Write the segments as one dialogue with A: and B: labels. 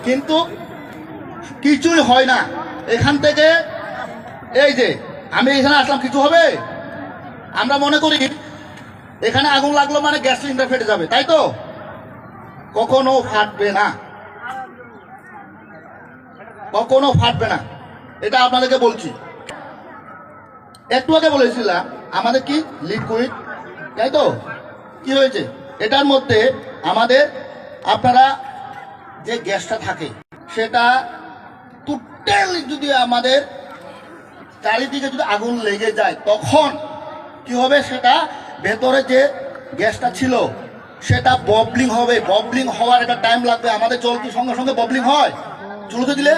A: কিন্তু কিছুই হয় না। এখান থেকে এই যে আমি এখানে আসলাম, কিছু হবে? আমরা মনে করি এখানে আগুন লাগলো মানে গ্যাস সিলিন্ডার ফেটে যাবে, তাই তো? কখনো ফাটবে না, কখনো ফাটবে না, এটা আপনাদেরকে বলছি। একটু আগে বলেছিলাম আমাদের কি লিকুইড, তাই তো? কি হয়েছে এটার মধ্যে? আমাদের আপনারা যে গ্যাসটা থাকে সেটা টোটালি যদি আমাদের চারিদিকে যদি আগুন লেগে যায় তখন কি হবে? সেটা ভেতরে যে গ্যাসটা ছিল সেটা ববলিং হবে। ববলিং হওয়ার একটা টাইম লাগবে। আমাদের জল কি সঙ্গে সঙ্গে ববলিং হয়? চুলোতে দিলে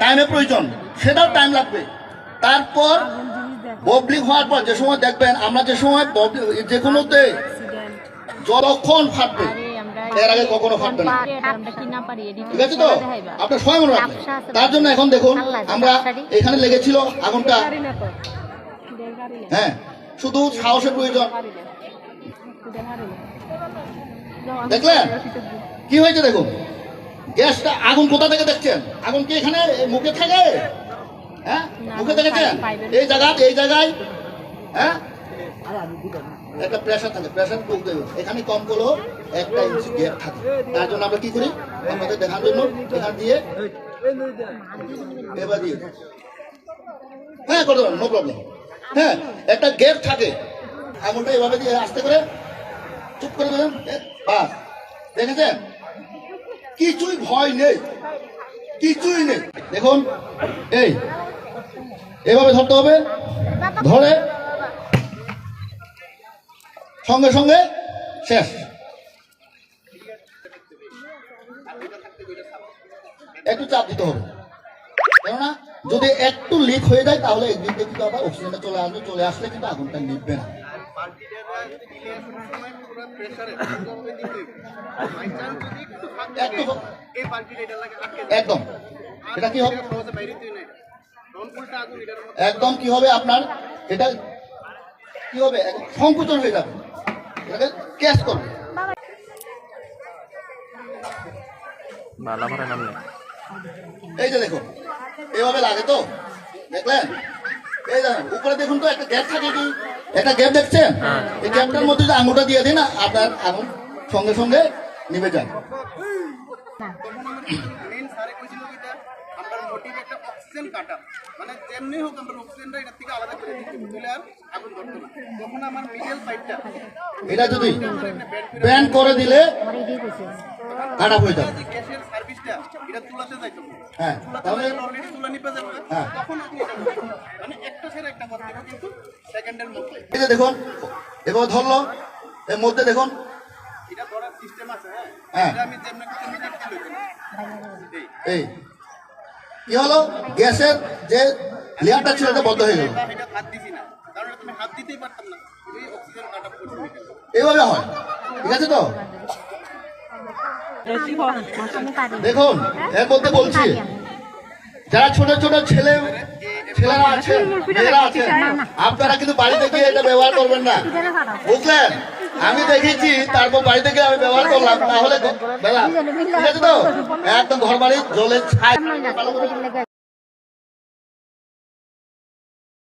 A: টাইমের প্রয়োজন, সেটাও টাইম লাগবে। তারপর ববলিং হওয়ার পর যে সময় দেখবেন, আমরা যে সময় যে কোনোতে যতক্ষণ ফাটবে এর আগে কখনো ফাটবে না, ঠিক আছে তো? আপনার সময় মনে রাখবেন। তার জন্য এখন দেখুন আমরা এখানে লেগেছিল আগুনটা, হ্যাঁ, শুধু সাহসের প্রয়োজন। দেখলেন কি হয়েছে? দেখুন গ্যাসটা, আগুন কোথা থেকে দেখছেন? আগুন কি এখানে মুখে থাকে? হ্যাঁ, মুখে দেখেছেন? এই জায়গায় হ্যাঁ একটা প্রেসার থাকে, প্রেসার তুলতে হবে। এখানে কম করলেও 1 ইঞ্চি গ্যাপ থাকে। তার জন্য আমরা কি করি? আমাদের দেখার জন্য এখান দিয়ে এবার দিয়ে হ্যাঁ করে দেবেন, নো প্রবলেম। হ্যাঁ, একটা গ্যাপ থাকে, আঙুলটা এভাবে দিয়ে আস্তে করে চুপ করে দেবেন, বাস। দেখেছেন? কিছুই ভয় নেই, কিছুই নেই। দেখুন এই এভাবে ধরতে হবে, ধরে সঙ্গে সঙ্গে শেষ। একটু চাপ দিতে হবে, কেননা যদি একটু লিক হয়ে যায় তাহলে একদিন থেকে কিন্তু আবার অক্সিজেনটা চলে আসবে। চলে আসলে কিন্তু আগুনটা নিভবে না। একদম এটা কি হবে? একদম কি হবে আপনার? এটা কি হবে? সংকুচন হয়ে যাবে, এটাকে ক্যাচ করবে। এই যে দেখুন এভাবে লাগে তো, দেখলেন? এই দেখুন উপরে দেখুন তো একটা গ্যাপ থাকে, কি একটা গ্যাপ দেখছেন? এই গ্যাপটার মধ্যে যদি আঙুলটা দিয়ে দিন না, আপনার আগুন সঙ্গে সঙ্গে নিভে যায়। মানে যেমনি হোক আমরা অক্সিজেনটা এটা থেকে আলাদা করে দিলে আর আগুন ধরতো না। তখন আমার মিডল পাইপটা এটা যদি ব্যান্ড করে দিলে কাটা হয়ে যাবে। গ্যাসের সার্ভিসটা এটা তুলাতে যাইতো, হ্যাঁ, তাহলে অলরেডি তুলা নিপে যাবে। হ্যাঁ, তখন আপনি মানে একটা ছেড়ে একটা করতে হবে, কিন্তু সেকেন্ডের মধ্যে। এই যে দেখুন এবার ধরলো, এর মধ্যে দেখুন এটা ধরার সিস্টেম আছে। হ্যাঁ, এটা আমি যেমন এই কি হলো? গ্যাসের যে লেয়ারটা ছিল এটা বন্ধ হয়ে গেল। এইভাবে হয়, ঠিক আছে তো? দেখুন এর মধ্যে বলছি, যারা ছোট ছোট ছেলেরা আছেন, মেয়েরা আছেন, আপনারা কিন্তু বাড়িতে গিয়ে এটা ব্যবহার করবেন না, বুঝলেন? আমি দেখেছি, তারপর বাড়ি থেকে আমি ব্যবহার করলাম, তাহলে ঠিক আছে তো? একদম ঘর বাড়ি জলের ছাই।